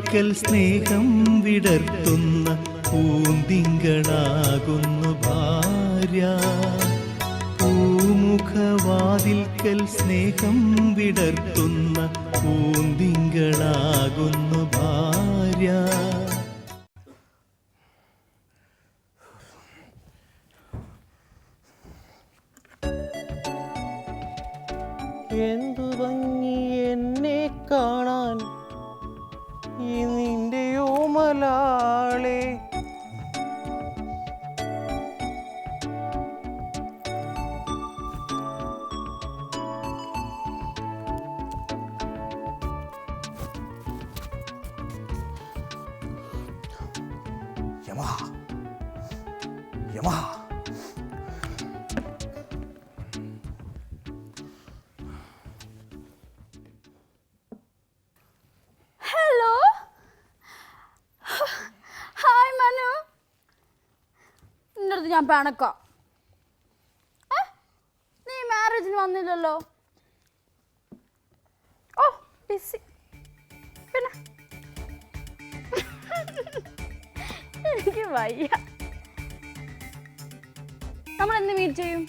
വാതിൽക്കൽ സ്നേഹം വിടർത്തുന്ന പൂന്തിങ്കളാകുന്നു ഭാര്യ. പൂമുഖവാതിൽക്കൽ സ്നേഹം വിടർത്തുന്ന പൂന്തിങ്കളാകുന്നു ഭാര്യ. എന്തു ഭംഗി എന്നെ കാണാൻ ഈ നിന്റെ ഓമലാളെ. Yamaha Yamaha. ഞാൻ പിണക്കാം. നീ മാരേജിന് വന്നില്ലല്ലോ. Oh busy. പിന്നെ എനിക്ക് വയ്യ. നമ്മളെന്ന് മീറ്റ് ചെയ്യും?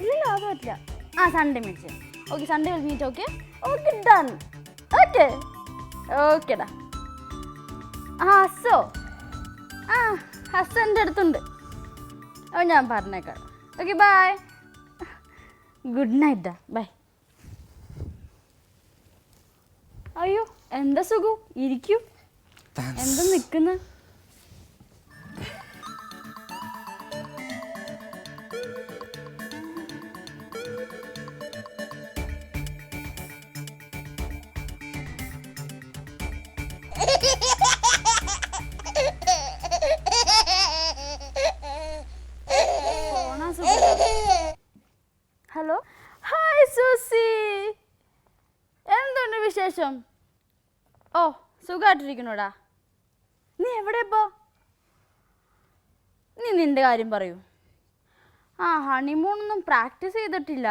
ഇല്ലല്ലോ, അത് പറ്റില്ല. സൺഡേ മീറ്റ് ചെയ്യും. Okay, Sunday meet. Okay okay done. Okay ഓക്കെടാ. ഹസ്സോ? ഹസ്സ എൻ്റെ അടുത്തുണ്ട്. അപ്പോൾ ഞാൻ പറഞ്ഞേക്കാം. Okay bye. Good night. Bye. അയ്യോ എന്താ സുഖു, ഇരിക്കൂ. എന്താ നിൽക്കുന്ന? ഹലോ, ഹായ് സൂസി, എന്തുണ്ട് വിശേഷം? ഓ സുഖമായിട്ടിരിക്കണോടാ. നീ എവിടെ ഇപ്പോൾ? നീ നിൻ്റെ കാര്യം പറയൂ. ഹണിമൂണൊന്നും പ്രാക്ടീസ് ചെയ്തിട്ടില്ല.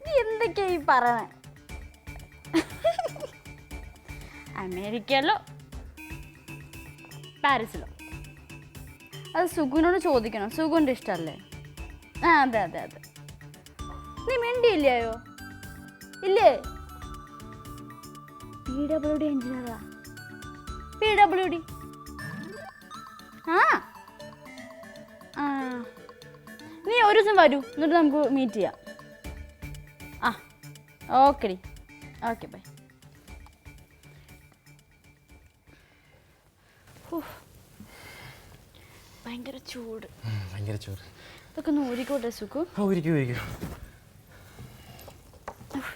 നീ എന്തൊക്കെയാ ഈ പറയണേ? അമേരിക്കയിലോ പാരീസിലോ? അത് സുഗുവിനോട് ചോദിക്കണം. സുഗുവിൻ്റെ ഇഷ്ടമല്ലേ? അതെ അതെ അതെ. നീ മിണ്ടിയില്ലയോ? ഇല്ലേ? PWD എഞ്ചിനീയറാ. PWD. നീ ഒരു ദിവസം വരൂ, എന്നിട്ട് നമുക്ക് മീറ്റ് ചെയ്യാം. Okay D. Okay bye. ഭയങ്കര ചൂട്. ഇതൊക്കെ ഒന്ന് ഊരിക്കോട്ടെ സുഖു.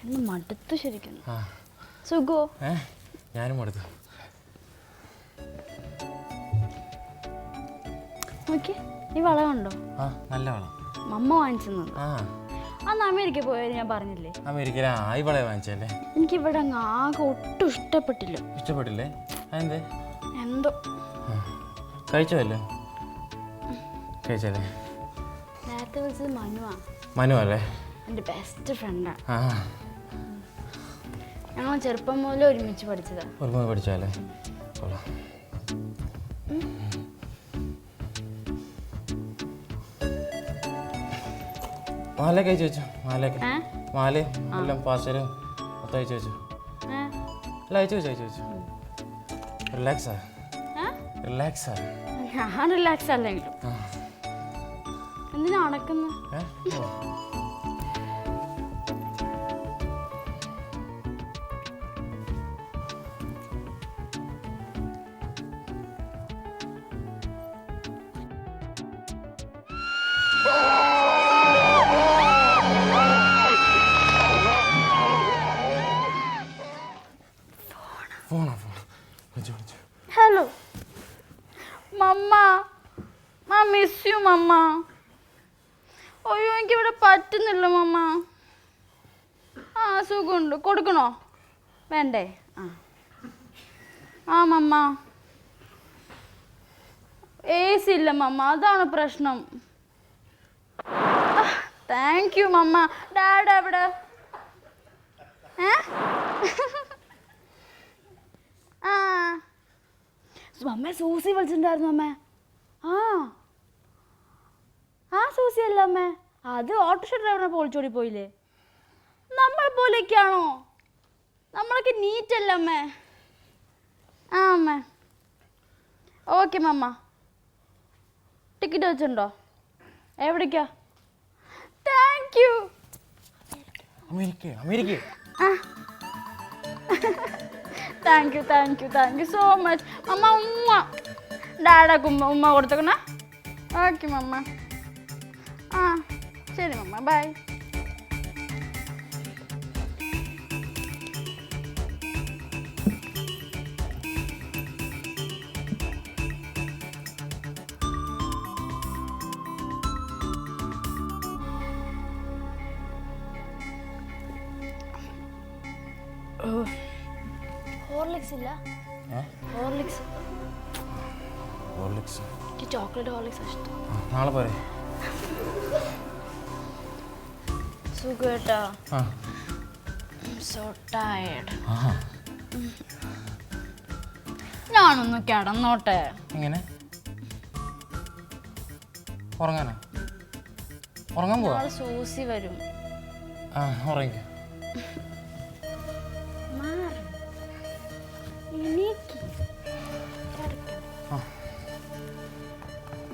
ഇന്ന് മടുത്തു ശരിക്കും. സുഖോ? ഞാനും മടുത്തു. നോക്കി, ഈ വള കണ്ടോ? നല്ല വളം. മമ്മ വാങ്ങിച്ചെന്നത്. അന്ന് അമേരിക്ക പോയത് ഞാൻ പറഞ്ഞില്ലേ? അമേരിക്കയിലാ ഈ വള വാങ്ങിച്ചല്ലേ? എനിക്കിവിടെ ആകെ ഒട്ടും ഇഷ്ടപ്പെട്ടില്ല. ഇഷ്ടപ്പെട്ടില്ലേ? അതെന്തേ? എന്തോ. കഴിച്ചല്ലേ? കഴിച്ചല്ലേ? നേരത്തെ വിളിച്ചത് മനുവാ. മനു അല്ലേ? എൻ്റെ ബെസ്റ്റ് ഫ്രണ്ടാണ്. ഞങ്ങൾ ചെറുപ്പം മുതലേ ഒരുമിച്ച് പഠിച്ചതാ. പഠിച്ചല്ലേ? കൊള്ളാം. മാലയൊക്കെ അയച്ചു വെച്ചു. മാലയും എല്ലാം പാസ്റ്റരും മൊത്തം അയച്ചു വെച്ചു. എല്ലാം അയച്ചു വെച്ചു. റിലാക്സാ. ഞാൻ റിലാക്സ് അല്ലെങ്കിലും എന്തിനാ അടക്കുന്നത്? ഹലോ മമ്മ, മിസ് യു മമ്മ. അയ്യോ എനിക്കിവിടെ പറ്റുന്നില്ല മമ്മ. സുഖമുണ്ട്. കൊടുക്കണോ? വേണ്ടേ? മമ്മ AC ഇല്ല മമ്മ, അതാണ് പ്രശ്നം. Thank you mama. ഡാഡ് എവിടെ? ആ അമ്മ സൂസി വിളിച്ചിട്ടുണ്ടായിരുന്നു അമ്മേ. ആ ആ സൂസി അല്ല അമ്മേ, അത് ഓട്ടോറിക്ഷ ഡ്രൈവറിനെ പൊളിച്ചോടി പോയില്ലേ. നമ്മൾ പോലെയൊക്കെയാണോ? നമ്മളൊക്കെ നീറ്റല്ല അമ്മേ. ആ അമ്മേ ഓക്കെ മമ്മ. ടിക്കറ്റ് വെച്ചിട്ടുണ്ടോ? എവിടേക്കാ? Thank you. America. Thank you so much മമ്മ. ഉമ്മ ഡാഡാക്ക് ഉമ്മ കൊടുത്തേക്കണേ. ഓക്കെ മമ്മ. ആ ശരി മമ്മ, ബൈ. ഹോർലിക്സ് ഇല്ല? ഹോർലിക്സ് എനിക്ക് ചോക്ലേറ്റ് ഹോർലിക്സ് ഇഷ്ടം. നാളെ പോരെ? സുഖേട്ടാ. So tired. ഞാനൊന്ന് കിടന്നോട്ടെ. എങ്ങനെ ഉറങ്ങാനാ? ഉറങ്ങാൻ പോവാ? സൂസി വരും. ആ ഉറങ്ങിക്കോ.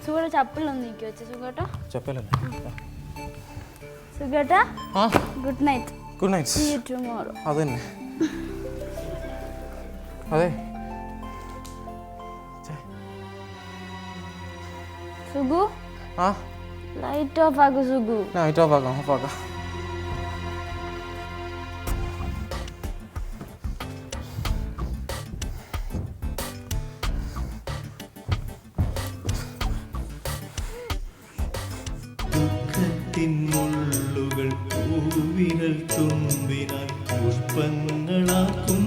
സുഖേട്ടാ ചപ്പിലൊന്ന് നീക്കി വെച്ച. സുഖേട്ടാ ചപ്പലല്ലേ? സുഖേട്ടാ ആ good night. Good night. See you tomorrow. അത് തന്നെ. അതെ സുഗു ആ ലൈറ്റ് ഓഫ് ആക്കു. സുഗു ലൈറ്റ് ഓഫ് ആക്കാം. ദുഃഖത്തിൻ മുള്ളുകൾ പൂവിരൽ തുമ്പിനാൽ പുഷ്പങ്ങളാക്കും